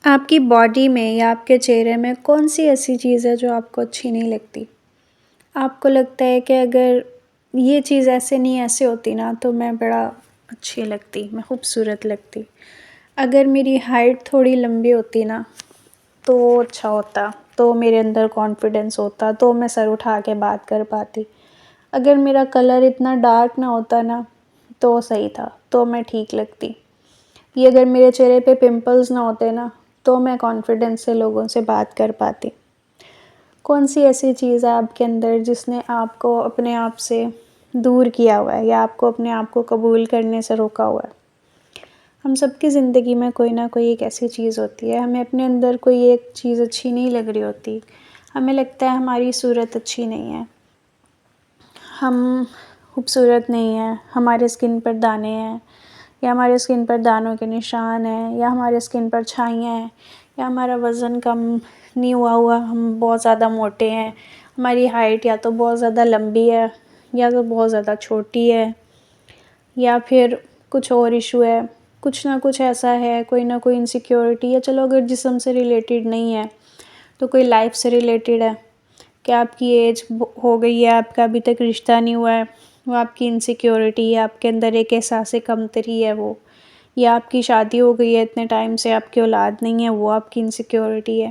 آپ کی باڈی میں یا آپ کے چہرے میں کون سی ایسی چیز ہے جو آپ کو اچھی نہیں لگتی؟ آپ کو لگتا ہے کہ اگر یہ چیز ایسے نہیں ایسے ہوتی نا تو میں بڑا اچھی لگتی، میں خوبصورت لگتی۔ اگر میری ہائٹ تھوڑی لمبی ہوتی نا تو اچھا ہوتا، تو میرے اندر کانفیڈنس ہوتا، تو میں سر اٹھا کے بات کر پاتی۔ اگر میرا کلر اتنا ڈارک نہ ہوتا نا تو صحیح تھا، تو میں ٹھیک لگتی۔ یہ اگر میرے چہرے پہ پمپلز نہ ہوتے نا تو میں کانفیڈنس سے لوگوں سے بات کر پاتی۔ کون سی ایسی چیز ہے آپ کے اندر جس نے آپ کو اپنے آپ سے دور کیا ہوا ہے یا آپ کو اپنے آپ کو قبول کرنے سے روکا ہوا ہے؟ ہم سب کی زندگی میں کوئی نہ کوئی ایک ایسی چیز ہوتی ہے، ہمیں اپنے اندر کوئی ایک چیز اچھی نہیں لگ رہی ہوتی، ہمیں لگتا ہے ہماری صورت اچھی نہیں ہے، ہم خوبصورت نہیں ہیں، ہمارے اسکن پر دانے ہیں یا ہمارے اسکن پر دانوں کے نشان ہیں یا ہمارے اسکن پر چھائیاں ہیں یا ہمارا وزن کم نہیں ہوا، ہم بہت زیادہ موٹے ہیں، ہماری ہائٹ یا تو بہت زیادہ لمبی ہے یا تو بہت زیادہ چھوٹی ہے، یا پھر کچھ اور ایشو ہے، کچھ نہ کچھ ایسا ہے، کوئی نہ کوئی انسیکیورٹی، یا چلو اگر جسم سے ریلیٹڈ نہیں ہے تو کوئی لائف سے ریلیٹڈ ہے کہ آپ کی ایج ہو گئی ہے، آپ کا ابھی تک رشتہ نہیں ہوا ہے، وہ آپ کی انسیکیورٹی ہے، آپ کے اندر ایک احساس کمتری ہے وہ، یا آپ کی شادی ہو گئی ہے اتنے ٹائم سے، آپ کی اولاد نہیں ہے، وہ آپ کی انسیکیورٹی ہے،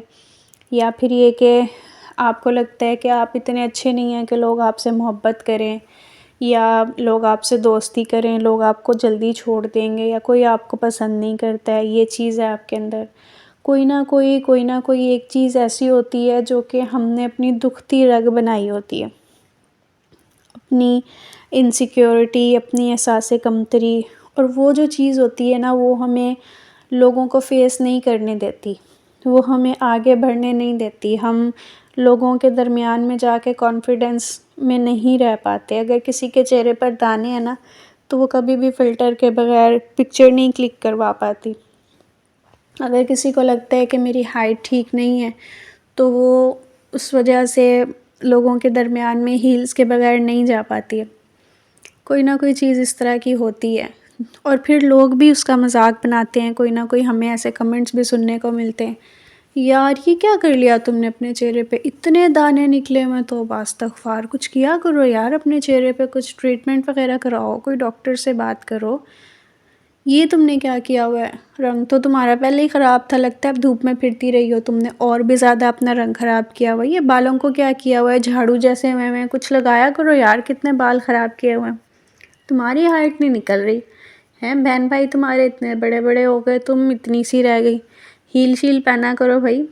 یا پھر یہ کہ آپ کو لگتا ہے کہ آپ اتنے اچھے نہیں ہیں کہ لوگ آپ سے محبت کریں یا لوگ آپ سے دوستی کریں، لوگ آپ کو جلدی چھوڑ دیں گے یا کوئی آپ کو پسند نہیں کرتا ہے، یہ چیز ہے آپ کے اندر۔ کوئی نہ کوئی ایک چیز ایسی ہوتی ہے جو کہ ہم نے اپنی دکھتی رگ بنائی ہوتی ہے، اپنی انسیکیورٹی، اپنی احساس کمتری، اور وہ جو چیز ہوتی ہے نا وہ ہمیں لوگوں کو فیس نہیں کرنے دیتی، وہ ہمیں آگے بڑھنے نہیں دیتی، ہم لوگوں کے درمیان میں جا کے کانفیڈنس میں نہیں رہ پاتے۔ اگر کسی کے چہرے پر دانے ہیں نا تو وہ کبھی بھی فلٹر کے بغیر پکچر نہیں کلک کروا پاتی۔ اگر کسی کو لگتا ہے کہ میری ہائٹ ٹھیک نہیں ہے تو وہ اس وجہ سے لوگوں کے درمیان میں ہیلز کے بغیر نہیں جا پاتی ہے۔ کوئی نہ کوئی چیز اس طرح کی ہوتی ہے، اور پھر لوگ بھی اس کا مذاق بناتے ہیں، کوئی نہ کوئی ہمیں ایسے کمنٹس بھی سننے کو ملتے ہیں، یار یہ کیا کر لیا تم نے اپنے چہرے پہ، اتنے دانے نکلے ہوئے، توبہ استغفار، کچھ کیا کرو یار اپنے چہرے پہ، کچھ ٹریٹمنٹ وغیرہ کراؤ، کوئی ڈاکٹر سے بات کرو، یہ تم نے کیا کیا ہوا ہے، رنگ تو تمہارا پہلے ہی خراب تھا، لگتا ہے اب دھوپ میں پھرتی رہی ہو تم نے اور بھی زیادہ اپنا رنگ خراب کیا ہوا ہے، یہ بالوں کو کیا کیا ہوا ہے، جھاڑو جیسے میں کچھ لگایا کرو یار، کتنے بال خراب کیے ہوئے ہیں، تمہاری ہائٹ نہیں نکل رہی ہیں، بہن بھائی تمہارے اتنے بڑے بڑے ہو گئے، تم اتنی سی رہ گئی، ہیل شیل پہنا کرو بھائی۔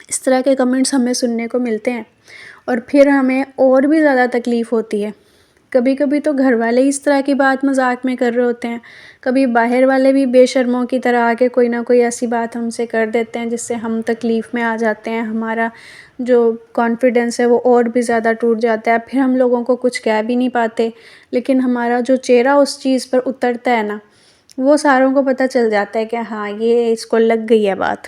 اس طرح کے کمنٹس ہمیں سننے کو ملتے ہیں، اور پھر ہمیں اور بھی زیادہ تکلیف ہوتی ہے۔ کبھی کبھی تو گھر والے اس طرح کی بات مذاق میں کر رہے ہوتے ہیں، کبھی باہر والے بھی بے شرموں کی طرح آ کے کوئی نہ کوئی ایسی بات ہم سے کر دیتے ہیں جس سے ہم تکلیف میں آ جاتے ہیں، ہمارا جو کانفیڈنس ہے وہ اور بھی زیادہ ٹوٹ جاتا ہے، پھر ہم لوگوں کو کچھ کہہ بھی نہیں پاتے، لیکن ہمارا جو چہرہ اس چیز پر اترتا ہے نا وہ ساروں کو پتہ چل جاتا ہے کہ ہاں یہ اس کو لگ گئی ہے بات،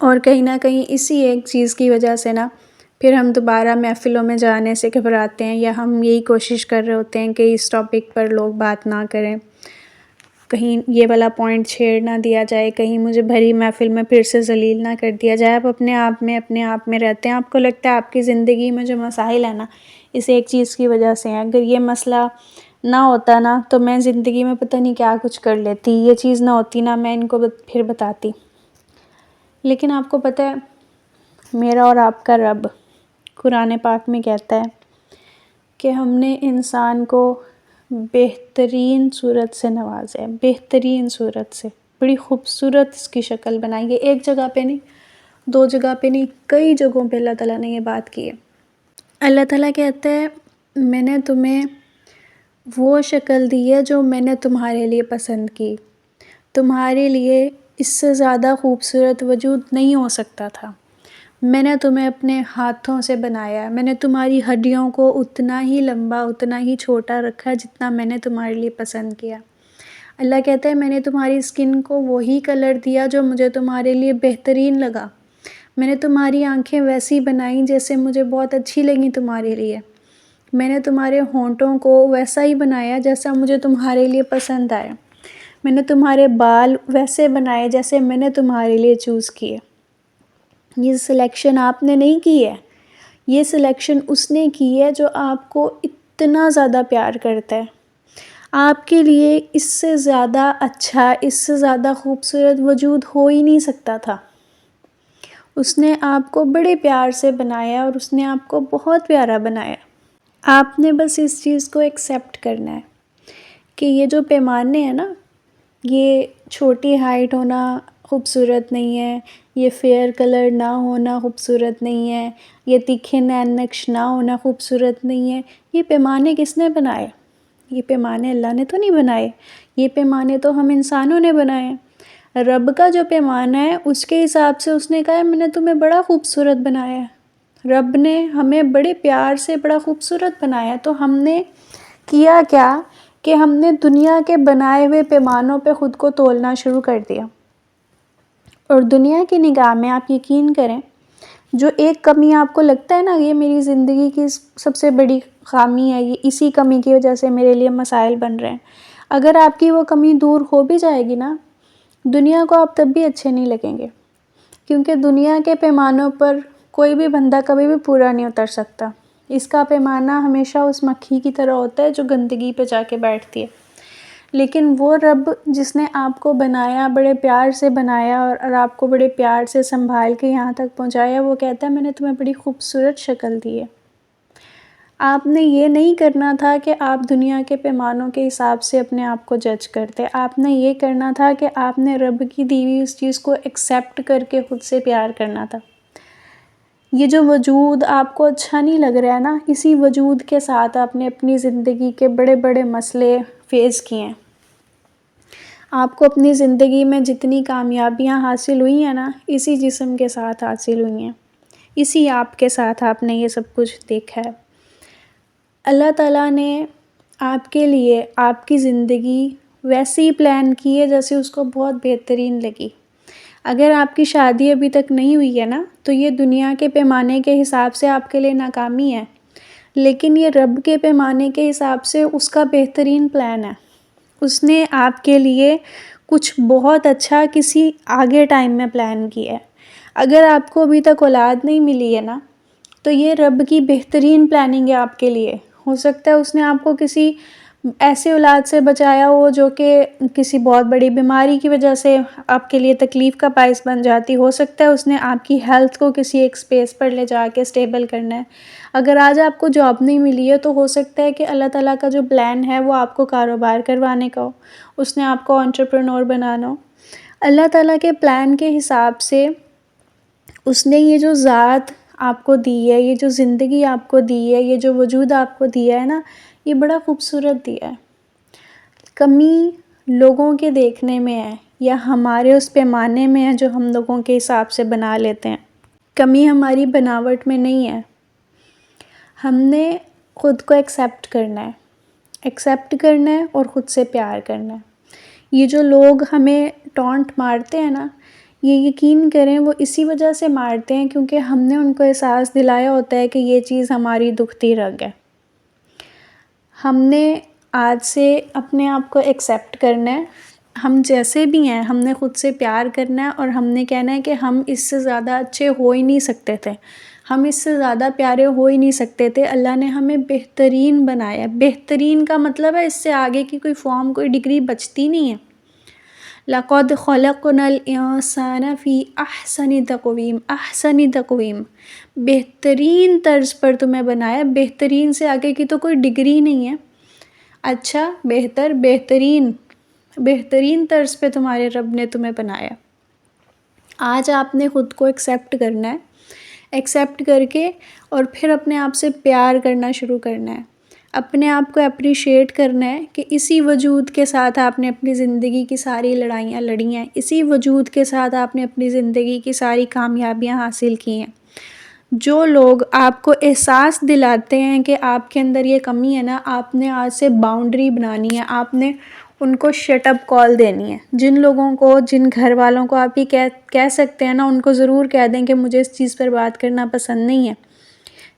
اور کہیں نہ کہیں اسی ایک چیز کی وجہ سے نا پھر ہم دوبارہ محفلوں میں جانے سے گھبراتے ہیں، یا ہم یہی کوشش کر رہے ہوتے ہیں کہ اس ٹاپک پر لوگ بات نہ کریں، کہیں یہ والا پوائنٹ چھیڑ نہ دیا جائے، کہیں مجھے بھری محفل میں پھر سے ذلیل نہ کر دیا جائے۔ آپ اپنے آپ میں رہتے ہیں، آپ کو لگتا ہے آپ کی زندگی میں جو مسائل ہیں نا اس ایک چیز کی وجہ سے ہیں، اگر یہ مسئلہ نہ ہوتا نا تو میں زندگی میں پتہ نہیں کیا کچھ کر لیتی، یہ چیز نہ ہوتی نا میں ان کو پھر بتاتی۔ لیکن آپ کو پتہ ہے میرا اور آپ کا رب قرآن پاک میں کہتا ہے کہ ہم نے انسان کو بہترین صورت سے نوازا ہے، بہترین صورت سے، بڑی خوبصورت اس کی شکل بنائی ہے، ایک جگہ پہ نہیں، دو جگہ پہ نہیں، کئی جگہوں پہ اللہ تعالیٰ نے یہ بات کی ہے۔ اللہ تعالیٰ کہتا ہے میں نے تمہیں وہ شکل دی ہے جو میں نے تمہارے لیے پسند کی، تمہارے لیے اس سے زیادہ خوبصورت وجود نہیں ہو سکتا تھا، میں نے تمہیں اپنے ہاتھوں سے بنایا، میں نے تمہاری ہڈیوں کو اتنا ہی لمبا اتنا ہی چھوٹا رکھا جتنا میں نے تمہارے لیے پسند کیا۔ اللہ کہتا ہے میں نے تمہاری اسکن کو وہی کلر دیا جو مجھے تمہارے لیے بہترین لگا، میں نے تمہاری آنکھیں ویسی بنائیں جیسے مجھے بہت اچھی لگیں تمہارے لیے، میں نے تمہارے ہونٹوں کو ویسا ہی بنایا جیسا مجھے تمہارے لیے پسند آیا، میں نے تمہارے بال ویسے بنائے جیسے میں نے تمہارے لیے چوز کیے. یہ سلیکشن آپ نے نہیں کی ہے، یہ سلیکشن اس نے کی ہے جو آپ کو اتنا زیادہ پیار کرتا ہے. آپ کے لیے اس سے زیادہ اچھا، اس سے زیادہ خوبصورت وجود ہو ہی نہیں سکتا تھا. اس نے آپ کو بڑے پیار سے بنایا اور اس نے آپ کو بہت پیارا بنایا. آپ نے بس اس چیز کو ایکسیپٹ کرنا ہے کہ یہ جو پیمانے ہیں نا، یہ چھوٹی ہائٹ ہونا خوبصورت نہیں ہے، یہ فیئر کلر نہ ہونا خوبصورت نہیں ہے، یہ تیکھے نین نقش نہ ہونا خوبصورت نہیں ہے. یہ پیمانے کس نے بنائے؟ یہ پیمانے اللہ نے تو نہیں بنائے، یہ پیمانے تو ہم انسانوں نے بنائے ہیں. رب کا جو پیمانہ ہے اس کے حساب سے اس نے کہا ہے میں نے تمہیں بڑا خوبصورت بنایا ہے. رب نے ہمیں بڑے پیار سے بڑا خوبصورت بنایا. تو ہم نے کیا کیا کہ ہم نے دنیا کے بنائے ہوئے پیمانوں پہ خود کو تولنا شروع کر دیا. اور دنیا کی نگاہ میں آپ یقین کریں، جو ایک کمی آپ کو لگتا ہے نا یہ میری زندگی کی سب سے بڑی خامی ہے، یہ اسی کمی کی وجہ سے میرے لیے مسائل بن رہے ہیں، اگر آپ کی وہ کمی دور ہو بھی جائے گی نا، دنیا کو آپ تب بھی اچھے نہیں لگیں گے. کیونکہ دنیا کے پیمانوں پر کوئی بھی بندہ کبھی بھی پورا نہیں اتر سکتا. اس کا پیمانہ ہمیشہ اس مکھی کی طرح ہوتا ہے جو گندگی پہ جا کے بیٹھتی ہے. لیکن وہ رب جس نے آپ کو بنایا، بڑے پیار سے بنایا اور آپ کو بڑے پیار سے سنبھال کے یہاں تک پہنچایا، وہ کہتا ہے میں نے تمہیں بڑی خوبصورت شکل دی ہے. آپ نے یہ نہیں کرنا تھا کہ آپ دنیا کے پیمانوں کے حساب سے اپنے آپ کو جج کرتے. آپ نے یہ کرنا تھا کہ آپ نے رب کی دی ہوئی اس چیز کو ایکسیپٹ کر کے خود سے پیار کرنا تھا. یہ جو وجود آپ کو اچھا نہیں لگ رہا ہے نا، اسی وجود کے ساتھ آپ نے اپنی زندگی کے بڑے بڑے مسئلے فیس کیے ہیں. آپ کو اپنی زندگی میں جتنی کامیابیاں حاصل ہوئی ہیں نا، اسی جسم کے ساتھ حاصل ہوئی ہیں، اسی آپ کے ساتھ آپ نے یہ سب کچھ دیکھا ہے. اللہ تعالیٰ نے آپ کے لیے آپ کی زندگی ویسے ہی پلان کی ہے جیسے اس کو بہت بہترین لگی. اگر آپ کی شادی ابھی تک نہیں ہوئی ہے نا، تو یہ دنیا کے پیمانے کے حساب سے آپ کے لیے ناکامی ہے، لیکن یہ رب کے پیمانے کے حساب سے اس کا بہترین پلان ہے. اس نے آپ کے لیے کچھ بہت اچھا کسی آگے ٹائم میں پلان کیا ہے. اگر آپ کو ابھی تک اولاد نہیں ملی ہے نا، تو یہ رب کی بہترین پلاننگ ہے آپ کے لیے. ہو سکتا ہے اس نے آپ کو کسی ایسے اولاد سے بچایا ہو جو کہ کسی بہت بڑی بیماری کی وجہ سے آپ کے لیے تکلیف کا باعث بن جاتی. ہو سکتا ہے اس نے آپ کی ہیلتھ کو کسی ایک سپیس پر لے جا کے سٹیبل کرنا ہے. اگر آج آپ کو جاب نہیں ملی ہے تو ہو سکتا ہے کہ اللہ تعالیٰ کا جو پلان ہے وہ آپ کو کاروبار کروانے کا ہو، اس نے آپ کو انٹرپرینور بنانا ہو. اللہ تعالیٰ کے پلان کے حساب سے اس نے یہ جو ذات آپ کو دی ہے، یہ جو زندگی آپ کو دی ہے، یہ جو وجود آپ کو دیا ہے نا، یہ بڑا خوبصورت دیا ہے. کمی لوگوں کے دیکھنے میں ہے یا ہمارے اس پیمانے میں ہے جو ہم لوگوں کے حساب سے بنا لیتے ہیں. کمی ہماری بناوٹ میں نہیں ہے. ہم نے خود کو ایکسیپٹ کرنا ہے اور خود سے پیار کرنا ہے. یہ جو لوگ ہمیں ٹونٹ مارتے ہیں نا، یہ یقین کریں وہ اسی وجہ سے مارتے ہیں کیونکہ ہم نے ان کو احساس دلایا ہوتا ہے کہ یہ چیز ہماری دکھتی رگ ہے. ہم نے آج سے اپنے آپ کو ایکسیپٹ کرنا ہے. ہم جیسے بھی ہیں ہم نے خود سے پیار کرنا ہے اور ہم نے کہنا ہے کہ ہم اس سے زیادہ اچھے ہو ہی نہیں سکتے تھے، ہم اس سے زیادہ پیارے ہو ہی نہیں سکتے تھے. اللہ نے ہمیں بہترین بنایا. بہترین کا مطلب ہے اس سے آگے کی کوئی فارم، کوئی ڈگری بچتی نہیں ہے. لَقَدْ خَلَقْنَا الْإِنسَانَ فِي أَحْسَنِ تَقْوِيمٍ. احسن تقویم، بہترین طرز پر تمہیں بنایا. بہترین سے آگے کی تو کوئی ڈگری نہیں ہے. اچھا، بہتر، بہترین طرز پہ تمہارے رب نے تمہیں بنایا. آج آپ نے خود کو ایکسیپٹ کرنا ہے. ایکسیپٹ کر کے اور پھر اپنے آپ سے پیار کرنا شروع کرنا ہے. اپنے آپ کو اپریشیٹ کرنا ہے کہ اسی وجود کے ساتھ آپ نے اپنی زندگی کی ساری لڑائیاں لڑی ہیں، اسی وجود کے ساتھ آپ نے اپنی زندگی کی ساری کامیابیاں حاصل کی ہیں. جو لوگ آپ کو احساس دلاتے ہیں کہ آپ کے اندر یہ کمی ہے نا، آپ نے آج سے باؤنڈری بنانی ہے. آپ نے ان کو شٹ اپ کال دینی ہے. جن لوگوں کو، جن گھر والوں کو آپ یہ کہہ سکتے ہیں نا، ان کو ضرور کہہ دیں کہ مجھے اس چیز پر بات کرنا پسند نہیں ہے.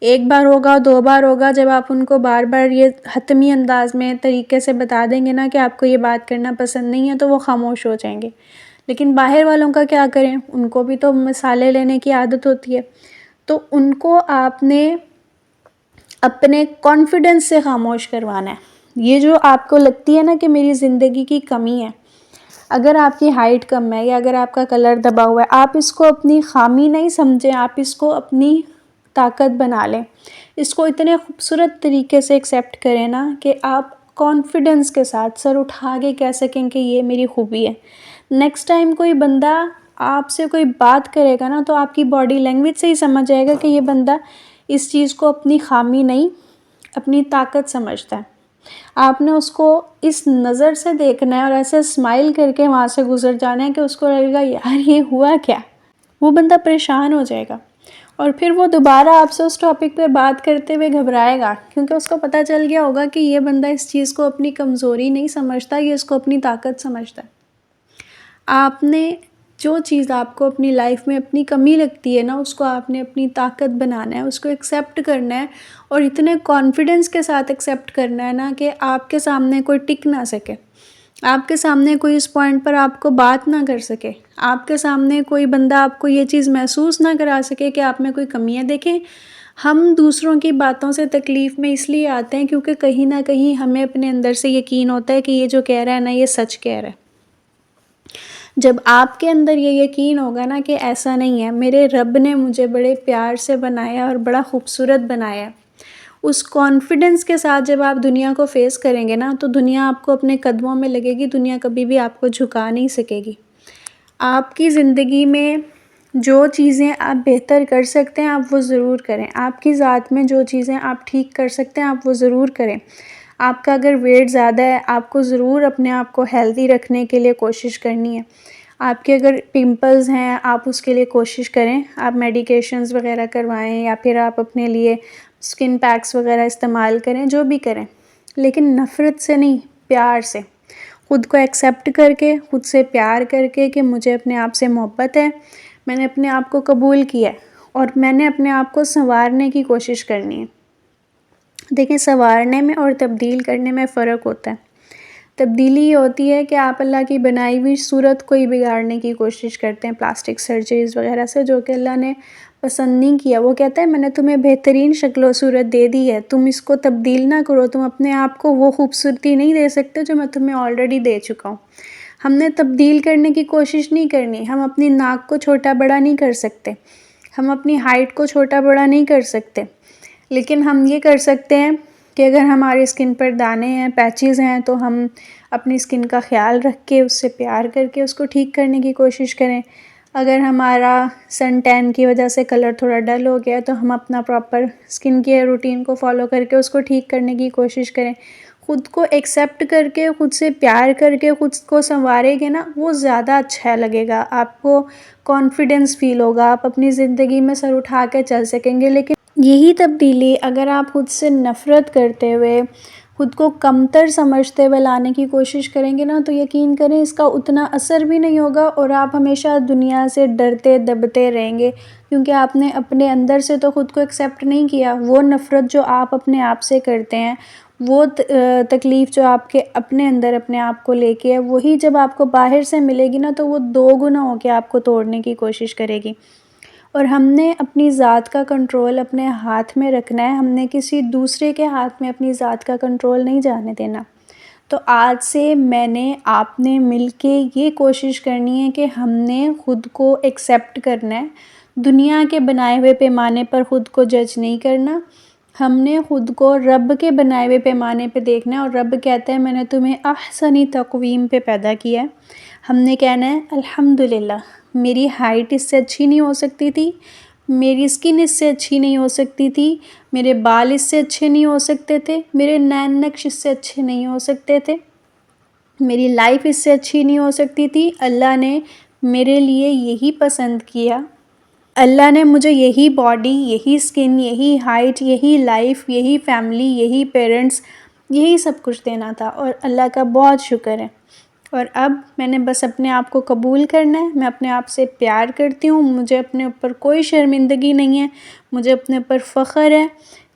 ایک بار ہوگا، 2 بار ہوگا، جب آپ ان کو بار بار یہ حتمی انداز میں طریقے سے بتا دیں گے نا کہ آپ کو یہ بات کرنا پسند نہیں ہے، تو وہ خاموش ہو جائیں گے۔ لیکن باہر والوں کا کیا کریں، ان کو بھی تو مثالیں لینے کی عادت ہوتی ہے، تو ان کو آپ نے اپنے کانفیڈنس سے خاموش کروانا ہے۔ یہ جو آپ کو لگتی ہے نا کہ میری زندگی کی کمی ہے، اگر آپ کی ہائٹ کم ہے یا اگر آپ کا کلر دبا ہوا ہے، آپ اس کو اپنی خامی نہیں سمجھیں، آپ اس کو اپنی طاقت بنا لیں۔ اس کو اتنے خوبصورت طریقے سے ایکسیپٹ کریں نا کہ آپ کانفیڈنس کے ساتھ سر اٹھا کے کہہ سکیں کہ یہ میری خوبی ہے۔ نیکسٹ ٹائم کوئی بندہ آپ سے کوئی بات کرے گا نا، تو آپ کی باڈی لینگویج سے ہی سمجھ جائے گا کہ یہ بندہ اس چیز کو اپنی خامی نہیں، اپنی طاقت سمجھتا ہے۔ آپ نے اس کو اس نظر سے دیکھنا ہے اور ایسے اسمائل کر کے وہاں سے گزر جانا ہے کہ اس کو لگے گا یار یہ ہوا کیا، وہ بندہ پریشان ہو جائے گا، اور پھر وہ دوبارہ آپ سے اس ٹاپک پہ بات کرتے ہوئے گھبرائے گا، کیونکہ اس کو پتہ چل گیا ہوگا کہ یہ بندہ اس چیز کو اپنی کمزوری نہیں سمجھتا، یہ اس کو اپنی طاقت سمجھتا ہے۔ آپ نے جو چیز آپ کو اپنی لائف میں اپنی کمی لگتی ہے نا، اس کو آپ نے اپنی طاقت بنانا ہے، اس کو ایکسیپٹ کرنا ہے، اور اتنے کانفیڈنس کے ساتھ ایکسیپٹ کرنا ہے نا کہ آپ کے سامنے کوئی ٹک نہ سکے، آپ کے سامنے کوئی اس پوائنٹ پر آپ کو بات نہ کر سکے، آپ کے سامنے کوئی بندہ آپ کو یہ چیز محسوس نہ کرا سکے کہ آپ میں کوئی کمی ہے۔ دیکھیں، ہم دوسروں کی باتوں سے تکلیف میں اس لیے آتے ہیں کیونکہ کہیں نہ کہیں ہمیں اپنے اندر سے یقین ہوتا ہے کہ یہ جو کہہ رہا ہے نا، یہ سچ کہہ رہا ہے۔ جب آپ کے اندر یہ یقین ہوگا نا کہ ایسا نہیں ہے، میرے رب نے مجھے بڑے پیار سے بنایا اور بڑا خوبصورت بنایا، اس کانفیڈنس کے ساتھ جب آپ دنیا کو فیس کریں گے نا، تو دنیا آپ کو اپنے قدموں میں لگے گی، دنیا کبھی بھی آپ کو جھکا نہیں سکے گی۔ آپ کی زندگی میں جو چیزیں آپ بہتر کر سکتے ہیں، آپ وہ ضرور کریں۔ آپ کی ذات میں جو چیزیں آپ ٹھیک کر سکتے ہیں، آپ وہ ضرور کریں۔ آپ کا اگر ویٹ زیادہ ہے، آپ کو ضرور اپنے آپ کو ہیلدی رکھنے کے لیے کوشش کرنی ہے۔ آپ کے اگر پمپلز ہیں، آپ اس کے لیے کوشش کریں، آپ میڈیکیشنز وغیرہ کروائیں، یا پھر آپ اپنے لیے سکن پیکس وغیرہ استعمال کریں، جو بھی کریں، لیکن نفرت سے نہیں، پیار سے، خود کو ایکسیپٹ کر کے، خود سے پیار کر کے کہ مجھے اپنے آپ سے محبت ہے، میں نے اپنے آپ کو قبول کیا ہے، اور میں نے اپنے آپ کو سنوارنے کی کوشش کرنی ہے۔ دیکھیں، سنوارنے میں اور تبدیل کرنے میں فرق ہوتا ہے۔ تبدیلی یہ ہوتی ہے کہ آپ اللہ کی بنائی ہوئی صورت کو ہی بگاڑنے کی کوشش کرتے ہیں پلاسٹک سرجریز وغیرہ سے، جو کہ اللہ نے پسند نہیں کیا۔ وہ کہتا ہے میں نے تمہیں بہترین شکل و صورت دے دی ہے، تم اس کو تبدیل نہ کرو، تم اپنے آپ کو وہ خوبصورتی نہیں دے سکتے جو میں تمہیں آلریڈی دے چکا ہوں۔ ہم نے تبدیل کرنے کی کوشش نہیں کرنی، ہم اپنی ناک کو چھوٹا بڑا نہیں کر سکتے، ہم اپنی ہائٹ کو چھوٹا بڑا نہیں کر سکتے، لیکن ہم یہ کر سکتے ہیں کہ اگر ہماری اسکن پر دانے ہیں، پیچز ہیں، تو ہم اپنی اسکن کا خیال رکھ کے، اس سے پیار کر کے اس کو ٹھیک کرنے کی کوشش کریں۔ اگر ہمارا سن ٹین کی وجہ سے کلر تھوڑا ڈل ہو گیا ہے، تو ہم اپنا پراپر اسکن کیئر روٹین کو فالو کر کے اس کو ٹھیک کرنے کی کوشش کریں۔ خود کو ایکسیپٹ کر کے، خود سے پیار کر کے خود کو سنوارے گے نا، وہ زیادہ اچھا لگے گا، آپ کو کانفیڈنس فیل ہوگا، آپ اپنی زندگی میں سر اٹھا کے چل سکیں گے۔ لیکن یہی تبدیلی اگر آپ خود سے نفرت کرتے ہوئے، خود کو کمتر سمجھتے ہوئے لانے کی کوشش کریں گے نا، تو یقین کریں اس کا اتنا اثر بھی نہیں ہوگا، اور آپ ہمیشہ دنیا سے ڈرتے دبتے رہیں گے، کیونکہ آپ نے اپنے اندر سے تو خود کو ایکسیپٹ نہیں کیا۔ وہ نفرت جو آپ اپنے آپ سے کرتے ہیں، وہ تکلیف جو آپ کے اپنے اندر اپنے آپ کو لے کے ہے، وہی جب آپ کو باہر سے ملے گی نا، تو وہ 2 گنا ہو کے آپ کو توڑنے کی کوشش کرے گی۔ اور ہم نے اپنی ذات کا کنٹرول اپنے ہاتھ میں رکھنا ہے، ہم نے کسی دوسرے کے ہاتھ میں اپنی ذات کا کنٹرول نہیں جانے دینا۔ تو آج سے میں نے، آپ نے مل کے یہ کوشش کرنی ہے کہ ہم نے خود کو ایکسیپٹ کرنا ہے، دنیا کے بنائے ہوئے پیمانے پر خود کو جج نہیں کرنا، ہم نے خود کو رب کے بنائے ہوئے پیمانے پہ دیکھنا ہے، اور رب کہتا ہے میں نے تمہیں احسنی تقویم پہ پیدا کیا ہے۔ ہم نے کہنا ہے الحمدللہ، میری ہائٹ اس سے اچھی نہیں ہو سکتی تھی، میری اسکن اس سے اچھی نہیں ہو سکتی تھی، میرے بال اس سے اچھے نہیں ہو سکتے تھے، میرے نین نقش اس سے اچھے نہیں ہو سکتے تھے، میری لائف اس سے اچھی نہیں ہو سکتی تھی۔ اللہ نے میرے لیے یہی پسند کیا، اللہ نے مجھے یہی باڈی، یہی اسکن، یہی ہائٹ، یہی لائف، یہی فیملی، یہی پیرنٹس، یہی سب کچھ دینا تھا، اور اللہ کا بہت شکر ہے۔ اور اب میں نے بس اپنے آپ کو قبول کرنا ہے، میں اپنے آپ سے پیار کرتی ہوں، مجھے اپنے اوپر کوئی شرمندگی نہیں ہے، مجھے اپنے اوپر فخر ہے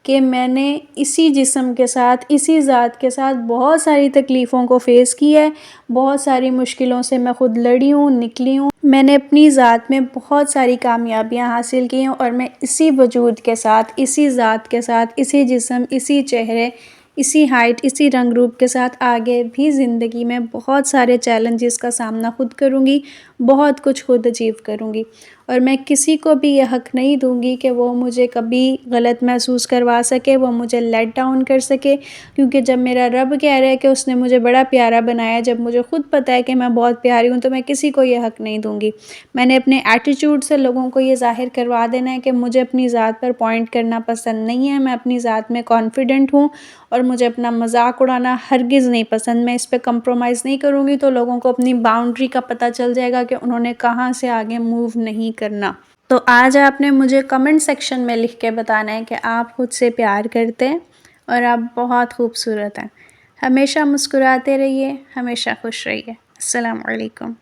کہ میں نے اسی جسم کے ساتھ، اسی ذات کے ساتھ بہت ساری تکلیفوں کو فیس کیا ہے، بہت ساری مشکلوں سے میں خود لڑی ہوں، نکلی ہوں، میں نے اپنی ذات میں بہت ساری کامیابیاں حاصل کی ہیں، اور میں اسی وجود کے ساتھ، اسی ذات کے ساتھ، اسی جسم، اسی چہرے، اسی ہائٹ، اسی رنگ روپ کے ساتھ آگے بھی زندگی میں بہت سارے چیلنجز کا سامنا خود کروں گی، بہت کچھ خود اچیو کروں گی، اور میں کسی کو بھی یہ حق نہیں دوں گی کہ وہ مجھے کبھی غلط محسوس کروا سکے، وہ مجھے لیٹ ڈاؤن کر سکے، کیونکہ جب میرا رب کہہ رہا ہے کہ اس نے مجھے بڑا پیارا بنایا، جب مجھے خود پتہ ہے کہ میں بہت پیاری ہوں، تو میں کسی کو یہ حق نہیں دوں گی۔ میں نے اپنے ایٹیٹیوڈ سے لوگوں کو یہ ظاہر کروا دینا ہے کہ مجھے اپنی ذات پر پوائنٹ کرنا پسند نہیں ہے، میں اپنی ذات میں کانفیڈنٹ ہوں، اور مجھے اپنا مذاق اڑانا ہرگز نہیں پسند، میں اس پہ کمپرومائز نہیں کروں گی، تو لوگوں کو اپنی باؤنڈری کا پتہ چل جائے گا کہ انہوں نے کہاں سے آگے موو نہیں کرنا۔ تو آج آپ نے مجھے کمنٹ سیکشن میں لکھ کے بتانا ہے کہ آپ خود سے پیار کرتے ہیں اور آپ بہت خوبصورت ہیں۔ ہمیشہ مسکراتے رہیے، ہمیشہ خوش رہیے۔ السلام علیکم۔